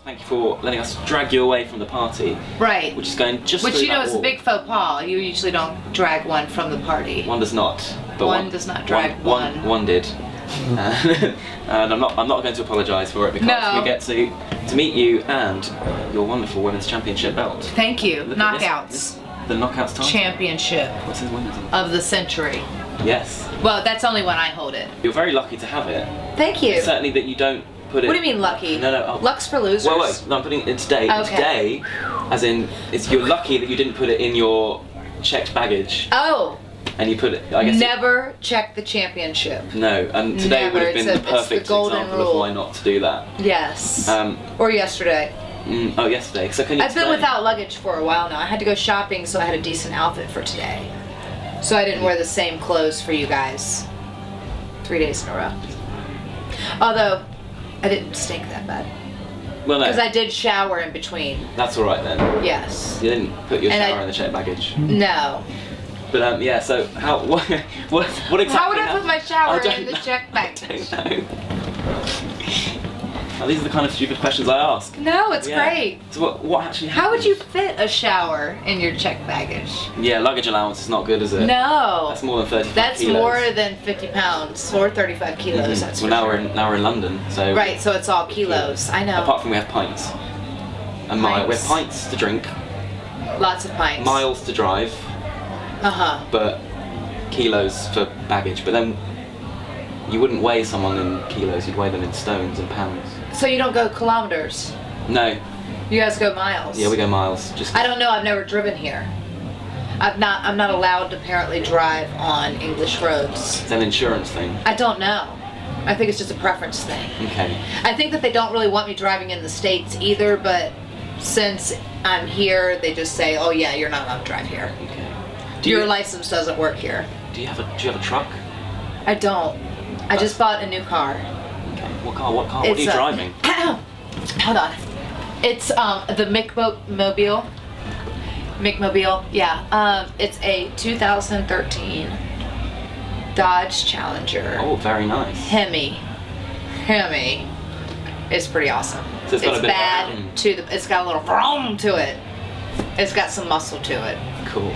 Thank you for letting us drag you away from the party. Right. Which is going just Which through you know that is a wall. big faux pas. You usually don't drag one from the party. One does not. But one does not drag one. One did. And I'm not going to apologise for it because we get to meet you and your wonderful women's championship belt. Thank you. Look at Knockouts. The Knockouts title. Championship. What's his women's? Of the century. Yes. Well, that's only when I hold it. You're very lucky to have it. Thank you. Certainly that you don't put it. What do you mean lucky? No. Luck's for losers. Wait. No, I'm putting it today. Okay. Today, as in, you're lucky that you didn't put it in your checked baggage. Oh. And you put it. I guess. Never check the championship. No, and today Never. would have been the perfect example rule. of why not to do that. Yes. Or yesterday. Yesterday. So can you I've been without luggage for a while now. I had to go shopping, so I had a decent outfit for today. So I didn't wear the same clothes for you guys 3 days in a row. Although, I didn't stink that bad. Well, no. Because I did shower in between. That's all right then. Yes. You didn't put your shower in the checked baggage. No. But yeah. So what exactly? How would I put my shower in the know. checked baggage? I don't know. Now, these are the kind of stupid questions I ask. No, it's great. So what actually happened? How would you fit a shower in your checked baggage? Yeah, luggage allowance is not good, is it? No. That's more than 35 That's kilos. more than 50 pounds or 35 kilos. That's well, now we're in London, so. Right, so it's all kilos. I know. Apart from we have pints. And we have pints to drink. Lots of pints. Miles to drive. But kilos for baggage. But then you wouldn't weigh someone in kilos, you'd weigh them in stones and pounds. So you don't go kilometers? No. You guys go miles? Yeah, we go miles. Just. I don't know, I've never driven here. I'm not allowed to apparently drive on English roads. It's an insurance thing. I don't know. I think it's just a preference thing. Okay. I think that they don't really want me driving in the States either, but since I'm here, they just say, oh yeah, you're not allowed to drive here. Okay. Your license doesn't work here. Do you have a truck? I don't. I just bought a new car. Okay. What car? What are you driving? Hold on. It's the Mickie-mobile. Mickie-mobile, yeah. It's a 2013 Dodge Challenger. Oh, very nice. Hemi. It's pretty awesome. So it's got a bit bad of it's got a little vroom to it. It's got some muscle to it. Cool.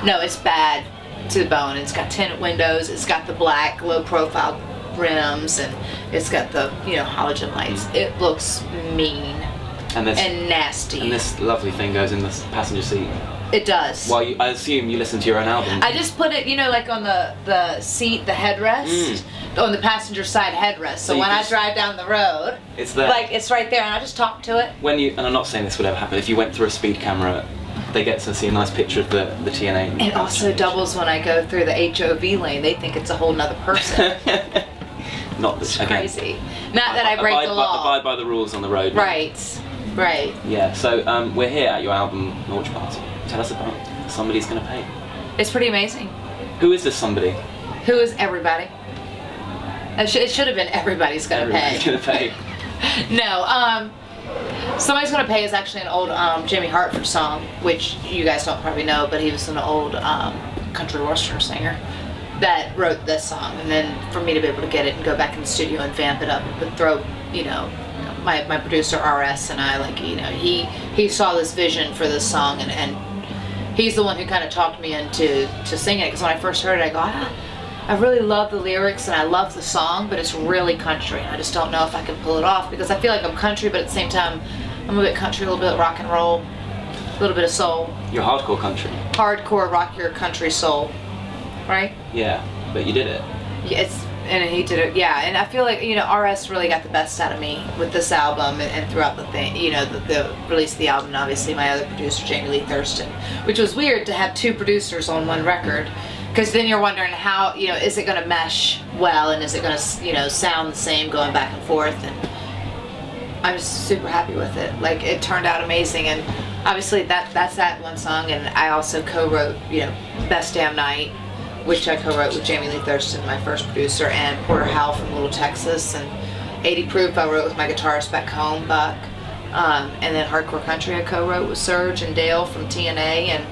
No, it's bad to the bone. It's got tinted windows. It's got the black low profile rims, and it's got the halogen lights. It looks mean and nasty. And this lovely thing goes in the passenger seat. It does. Well, I assume you listen to your own album. I just put it, like on the seat, the headrest, on the passenger side headrest. So when I drive down the road, it's there. Like it's right there, and I just talk to it. And I'm not saying this would ever happen. If you went through a speed camera, they get to see a nice picture of the TNA. It also doubles when I go through the HOV lane. They think it's a whole nother person. Not this. It's crazy. Not that I break the law. Abide by the rules on the road. Right. Yeah. So we're here at your album launch party. Tell us about Somebody's Gonna Pay. It's pretty amazing. Who is this somebody? Who is everybody? It should have been Everybody's Gonna Pay. Everybody's Gonna Pay. No. Somebody's Gonna Pay is actually an old Jimmy Hartford song, which you guys don't probably know, but he was an old country western singer that wrote this song. And then for me to be able to get it and go back in the studio and vamp it up and throw, my producer RS and I, he saw this vision for this song, and he's the one who kind of talked me into singing it, because when I first heard it, I go, I really love the lyrics and I love the song, but it's really country. I just don't know if I can pull it off, because I feel like I'm country, but at the same time, I'm a bit country, a little bit rock and roll, a little bit of soul. You're hardcore country. Hardcore rock your country soul, right? Yeah, but you did it. Yeah, and he did it, yeah. And I feel like, RS really got the best out of me with this album and throughout the thing, the release of the album, and obviously my other producer, Jamie Lee Thurston, which was weird to have two producers on one record, because then you're wondering how, is it going to mesh well, and is it going to, sound the same going back and forth, and I'm super happy with it. Like, it turned out amazing, and obviously that's that one song, and I also co-wrote, Best Damn Night, which I co-wrote with Jamie Lee Thurston, my first producer, and Porter Howell from Little Texas, and 80 Proof I wrote with my guitarist back home, Buck, and then Hardcore Country I co-wrote with Serge and Dale from TNA, and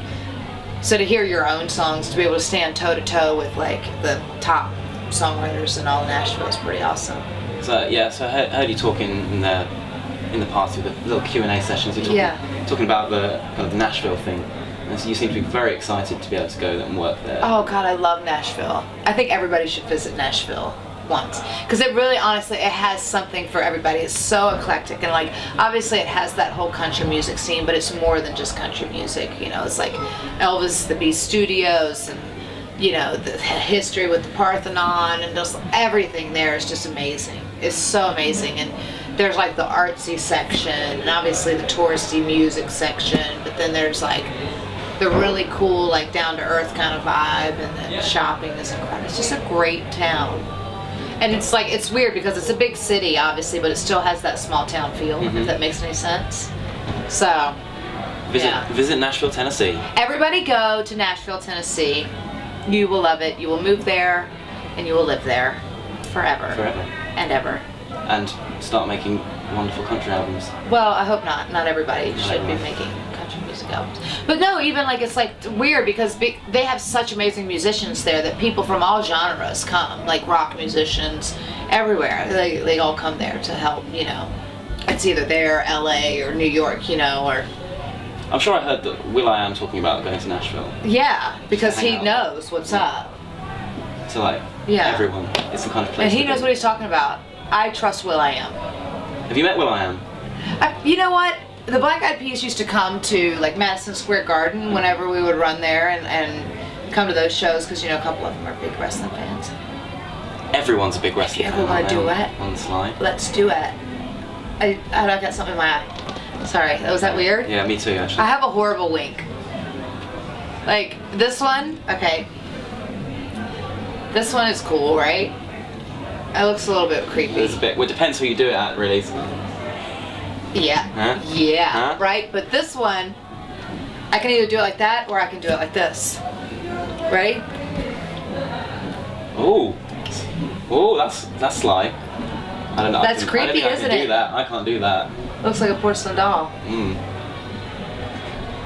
so to hear your own songs, to be able to stand toe-to-toe with the top songwriters in all of Nashville is pretty awesome. So yeah, so I heard you talking in the past through the little Q&A sessions. You're talking about the kind of the Nashville thing. And so you seem to be very excited to be able to go and work there. Oh God, I love Nashville. I think everybody should visit Nashville once, because it really, honestly, it has something for everybody. It's so eclectic, and like obviously it has that whole country music scene, but it's more than just country music. You know, it's like Elvis the Beast Studios, and you know, the history with the Parthenon, and just everything there is just amazing. It's so amazing. And there's like the artsy section, and obviously the touristy music section, but then there's like the really cool, like down to earth kind of vibe, and then shopping is incredible. It's just a great town. And it's like, it's weird because it's a big city, obviously, but it still has that small town feel, if that makes any sense. So, visit Nashville, Tennessee. Everybody go to Nashville, Tennessee. You will love it. You will move there, and you will live there forever. Forever. And ever. And start making wonderful country albums. Well, I hope not. Not everybody should be making country music albums. But no, even like, it's like weird because they have such amazing musicians there that people from all genres come, like rock musicians everywhere. They all come there to help, you know. It's either there, LA, or New York, you know, or... I'm sure I heard that will.i.am talking about going to Nashville. Yeah, because he knows what's up. So like, everyone, it's the kind of place. And he knows what he's talking about. I trust will.i.am. Have you met will.i.am? You know what? The Black Eyed Peas used to come to like Madison Square Garden whenever we would run there, and come to those shows, because you know a couple of them are big wrestling fans. Everyone's a big wrestling fan. If you ever want to duet, on the slide. Let's duet. I got something in my eye. Sorry, was that weird? Yeah, me too, actually. I have a horrible wink. Like this one, okay. This one is cool, right? It looks a little bit creepy. It's a bit. Well, it depends who you do it at, really. Yeah. Huh? Yeah. Huh? Right. But this one, I can either do it like that or I can do it like this. Ready? Oh. Oh, that's sly. I don't know. That's creepy, isn't it? I can do that. I can't do that. Looks like a porcelain doll.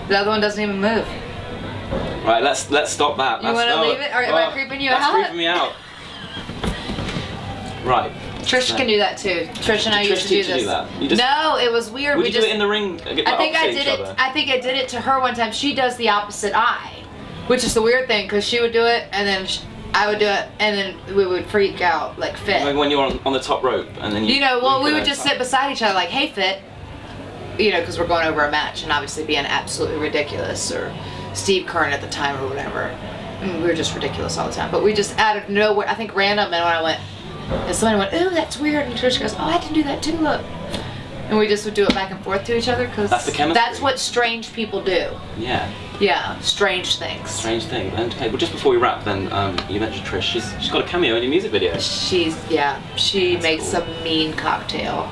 The other one doesn't even move. Right. Let's stop that. You want to leave it? Or am I creeping you out? That's creeping me out. Right. Trish can do that too. Trish and I used to do this. No, it was weird. Would you do it in the ring? I think I did it. I think I did it to her one time. She does the opposite eye, which is the weird thing, because she would do it and then I would do it, and then we would freak out like Fit. Like when you're on the top rope and then you know, well, we would just sit beside each other like, hey Fit, you know, because we're going over a match, and obviously being absolutely ridiculous, or Steve Kern at the time or whatever. I mean, we were just ridiculous all the time, but we just out of nowhere, I think random, and when I went, and somebody went, ooh, that's weird, and Trish goes, oh, I can do that too, look. And we just would do it back and forth to each other, because that's the chemistry. That's what strange people do. Yeah. Yeah, strange things. Strange thing. And okay, well, just before we wrap, then you mentioned Trish. She's got a cameo in your music video. She makes a mean cocktail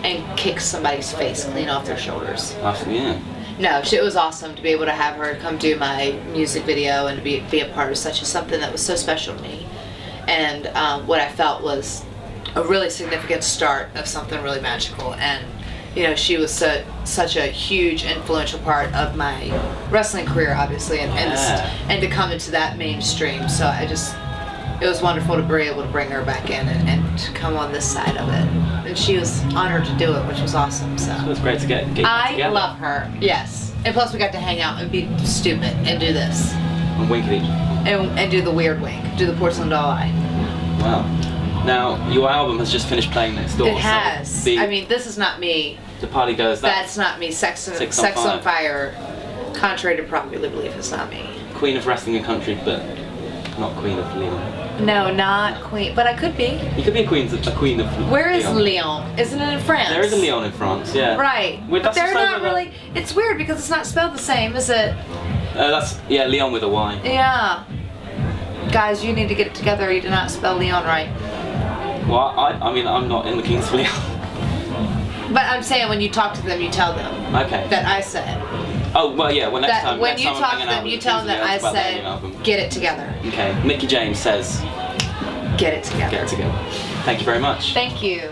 and kicks somebody's face clean off their shoulders. Yeah. No, it was awesome to be able to have her come do my music video and to be a part of something that was so special to me. And what I felt was a really significant start of something really magical. And you know, she was such a huge influential part of my wrestling career, obviously, and to come into that mainstream. So it was wonderful to be able to bring her back in and to come on this side of it. And she was honored to do it, which was awesome. So it was great to get together. I love her. Yes, and plus we got to hang out and be stupid and do this. And wink at each other. And do the weird wink, do the porcelain doll eye. Wow. Now your album has just finished playing next door. It has. I mean, this is not me. The party goes. That's not me. Sex on Fire. Contrary to popular belief, it's not me. Queen of wrestling and country, but not Queen of Leon. No, not Queen. But I could be. You could be a queen of. Where is Leon? Isn't it in France? There is a Leon in France. Yeah. Right. But they're not really. It's weird because it's not spelled the same, is it? Leon with a Y. Yeah. Guys, you need to get it together. You did not spell Leon right. Well, I mean, I'm not in the Kings of Leon. But I'm saying when you talk to them, you tell them that I said. Oh, well, yeah, well, next time. When you talk to them, you tell them that I said, get it together. Okay, Mickie James says, get it together. Get it together. Thank you very much. Thank you.